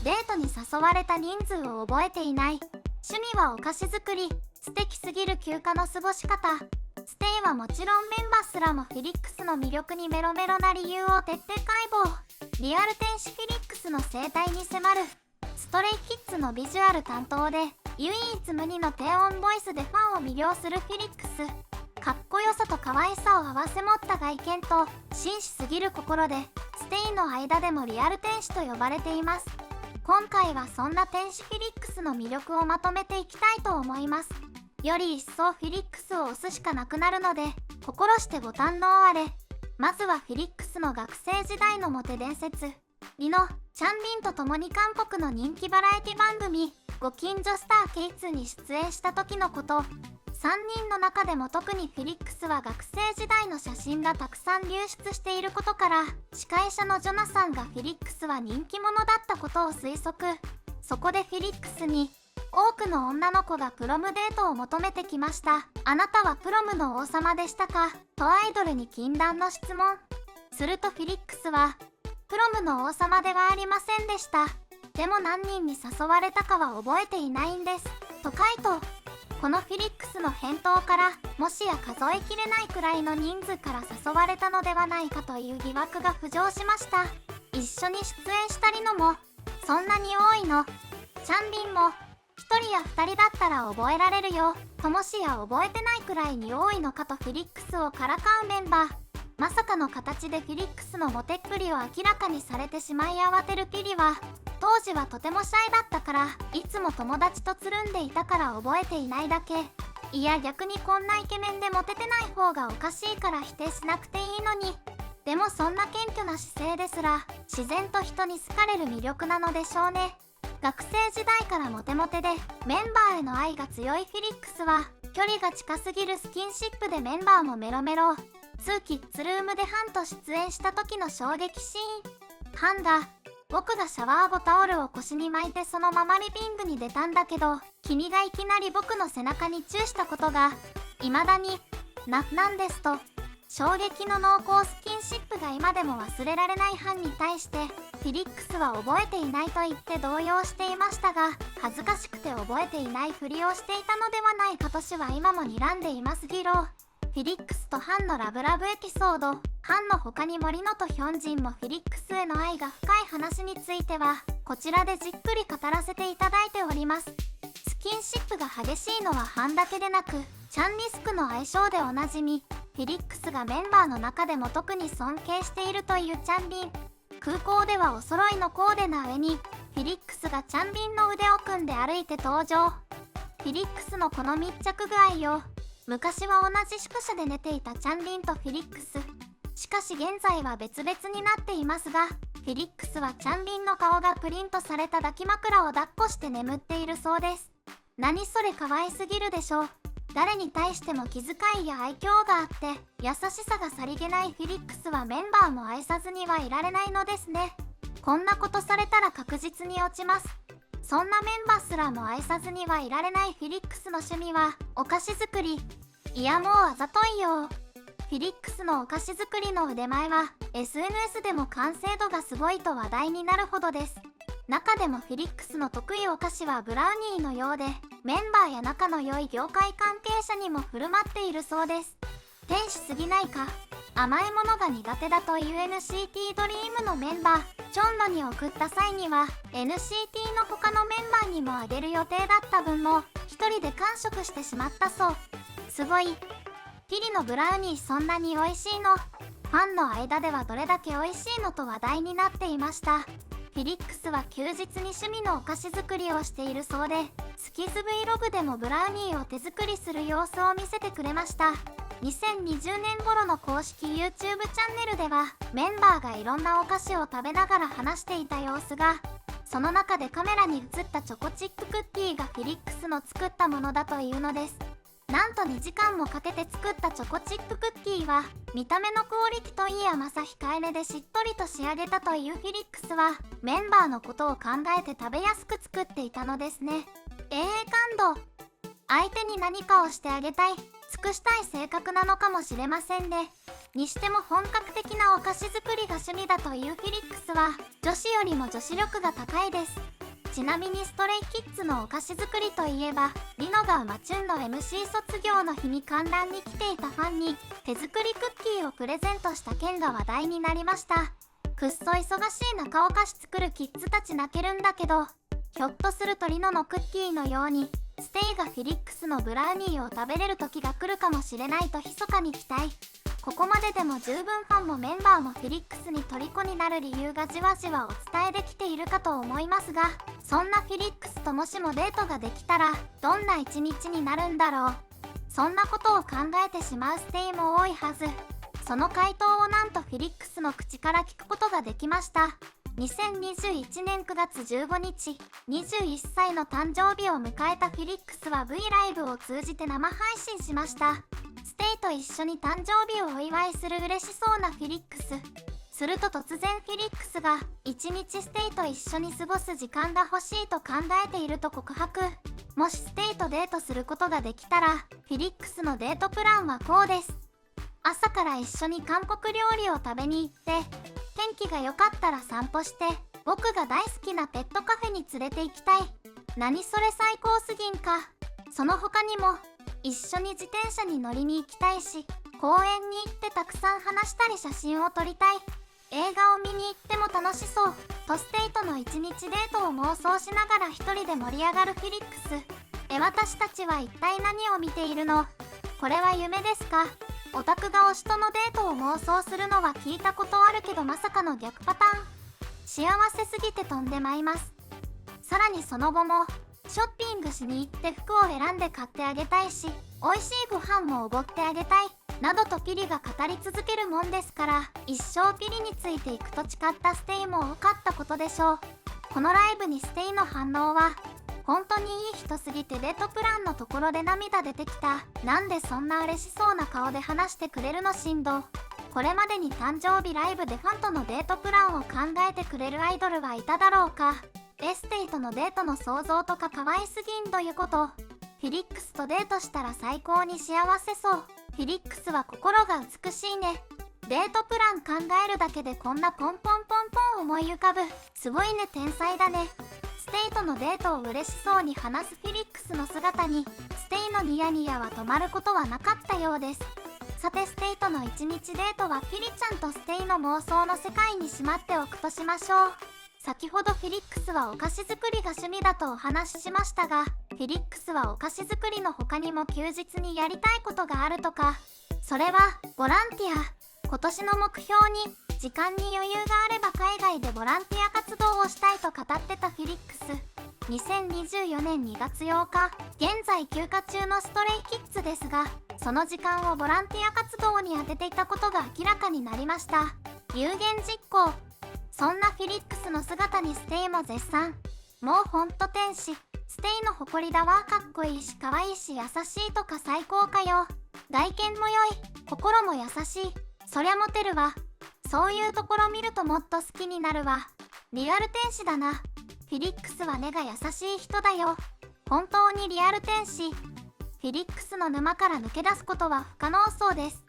デートに誘われた人数を覚えていない。趣味はお菓子作り。素敵すぎる休暇の過ごし方。ステイはもちろんメンバーすらもフィリックスの魅力にメロメロな理由を徹底解剖。リアル天使フィリックスの生態に迫る。ストレイキッズのビジュアル担当で唯一無二の低音ボイスでファンを魅了するフィリックス。かっこよさと可愛さを併せ持った外見と紳士すぎる心でステイの間でもリアル天使と呼ばれています。今回はそんな天使フィリックスの魅力をまとめていきたいと思います。より一層フィリックスを押すしかなくなるので心してご堪能あれ。まずはフィリックスの学生時代のモテ伝説。リノ、チャンビンと共に韓国の人気バラエティ番組ご近所スター K2 に出演した時のこと。3人の中でも特にフィリックスは学生時代の写真がたくさん流出していることから司会者のジョナさんがフィリックスは人気者だったことを推測。そこでフィリックスに多くの女の子がプロムデートを求めてきました。あなたはプロムの王様でしたかとアイドルに禁断の質問。するとフィリックスはプロムの王様ではありませんでした。でも何人に誘われたかは覚えていないんですと回答。このフィリックスの返答からもしや数えきれないくらいの人数から誘われたのではないかという疑惑が浮上しました。一緒に出演したリノもそんなに多いの。チャンビンも1人や2人だったら覚えられるよともしや覚えてないくらいに多いのかとフィリックスをからかうメンバー。まさかの形でフィリックスのモテっぷりを明らかにされてしまい慌てるピリは当時はとてもシャイだったからいつも友達とつるんでいたから覚えていないだけ。いや逆にこんなイケメンでモテてない方がおかしいから否定しなくていいのに。でもそんな謙虚な姿勢ですら自然と人に好かれる魅力なのでしょうね。学生時代からモテモテでメンバーへの愛が強いフィリックスは距離が近すぎるスキンシップでメンバーもメロメロ。2キッズルームでハンと出演した時の衝撃シーン。ハンだ、僕がシャワー後タオルを腰に巻いてそのままリビングに出たんだけど君がいきなり僕の背中にチューしたことが未だになんですと。衝撃の濃厚スキンシップが今でも忘れられないハンに対してフィリックスは覚えていないと言って動揺していましたが恥ずかしくて覚えていないふりをしていたのではないかと氏は今も睨んでいます。議論。フィリックスとハンのラブラブエピソード。ハンの他に森野とヒョンジンもフィリックスへの愛が深い話についてはこちらでじっくり語らせていただいております。スキンシップが激しいのはハンだけでなくチャンリスクの愛称でおなじみフィリックスがメンバーの中でも特に尊敬しているというチャンビン。空港ではお揃いのコーデな上にフィリックスがチャンビンの腕を組んで歩いて登場。フィリックスのこの密着具合を昔は同じ宿舎で寝ていたチャンビンとフィリックス。しかし現在は別々になっていますがフィリックスはチャンビンの顔がプリントされた抱き枕を抱っこして眠っているそうです。何それ可愛すぎるでしょ。誰に対しても気遣いや愛嬌があって優しさがさりげないフィリックスはメンバーも愛さずにはいられないのですね。こんなことされたら確実に落ちます。そんなメンバーすらも愛さずにはいられないフィリックスの趣味はお菓子作り。いやもうあざといよ。フィリックスのお菓子作りの腕前は SNS でも完成度がすごいと話題になるほどです。中でもフィリックスの得意お菓子はブラウニーのようでメンバーや仲の良い業界関係者にも振る舞っているそうです。天使すぎないか。甘いものが苦手だという NCT ドリームのメンバーチョンロに送った際には NCT の他のメンバーにもあげる予定だった分も一人で完食してしまったそう。すごい。ピリのブラウニーそんなに美味しいの？ファンの間ではどれだけ美味しいのと話題になっていました。フィリックスは休日に趣味のお菓子作りをしているそうでスキズ Vlog でもブラウニーを手作りする様子を見せてくれました。2020年頃の公式 YouTube チャンネルではメンバーがいろんなお菓子を食べながら話していた様子が、その中でカメラに映ったチョコチップクッキーがフィリックスの作ったものだというのです。なんと2時間もかけて作ったチョコチップクッキーは見た目のクオリティといい甘さ控えめでしっとりと仕上げたというフィリックスはメンバーのことを考えて食べやすく作っていたのですね。感動。相手に何かをしてあげたい、尽くしたい性格なのかもしれませんね。にしても本格的なお菓子作りが趣味だというフィリックスは女子よりも女子力が高いです。ちなみにストレイキッズのお菓子作りといえば、リノがマチュンの MC 卒業の日に観覧に来ていたファンに手作りクッキーをプレゼントした件が話題になりました。くっそ忙しい中お菓子作るキッズたち泣けるんだけど、ひょっとするとリノのクッキーのようにステイがフィリックスのブラウニーを食べれる時が来るかもしれないと密かに期待。ここまででも十分ファンもメンバーもフィリックスに虜になる理由がじわじわお伝えできているかと思いますが、そんなフィリックスともしもデートができたらどんな一日になるんだろう。そんなことを考えてしまうステイも多いはず。その回答をなんとフィリックスの口から聞くことができました。2021年9月15日、21歳の誕生日を迎えたフィリックスは V ライブを通じて生配信しました。ステイと一緒に誕生日をお祝いする嬉しそうなフィリックス。すると突然フィリックスが一日ステイと一緒に過ごす時間が欲しいと考えていると告白。もしステイとデートすることができたら、フィリックスのデートプランはこうです。朝から一緒に韓国料理を食べに行って、天気が良かったら散歩して、僕が大好きなペットカフェに連れて行きたい。何それ最高すぎんか。その他にも、一緒に自転車に乗りに行きたいし、公園に行ってたくさん話したり写真を撮りたい。映画を見に行っても楽しそう。とステイとの一日デートを妄想しながら一人で盛り上がるフィリックス。私たちは一体何を見ているの？これは夢ですか？オタクが推しとのデートを妄想するのは聞いたことあるけどまさかの逆パターン。幸せすぎて飛んでまいます。さらにその後もショッピングしに行って服を選んで買ってあげたいし、美味しいご飯もおごってあげたいなどとピリが語り続けるもんですから、一生ピリについていくと誓ったステイも多かったことでしょう。このライブにステイの反応は本当にいい人すぎてデートプランのところで涙出てきた。なんでそんな嬉しそうな顔で話してくれるの振動。これまでに誕生日ライブでファンとのデートプランを考えてくれるアイドルはいただろうか。ステイとのデートの想像とか可愛すぎんということ。フィリックスとデートしたら最高に幸せそう。フィリックスは心が美しいね。デートプラン考えるだけでこんなポンポンポンポン思い浮かぶ。すごいね、天才だね。ステイとのデートを嬉しそうに話すフィリックスの姿にステイのニヤニヤは止まることはなかったようです。さてステイとの一日デートはピリちゃんとステイの妄想の世界にしまっておくとしましょう。先ほどフィリックスはお菓子作りが趣味だとお話ししましたが、フィリックスはお菓子作りの他にも休日にやりたいことがあるとか。それはボランティア。今年の目標に時間に余裕があれば海外でボランティア活動をしたいと語ってたフィリックス。2024年2月8日、現在休暇中のストレイキッズですが、その時間をボランティア活動に充てていたことが明らかになりました。有言実行。そんなフィリックスの姿にステイも絶賛。もうほんと天使。ステイの誇りだわ。かっこいいし可愛いし優しいとか最高かよ。外見も良い、心も優しい。そりゃモテるわ。そういうところ見るともっと好きになるわ。リアル天使だな。フィリックスは根が優しい人だよ。本当にリアル天使。フィリックスの沼から抜け出すことは不可能そうです。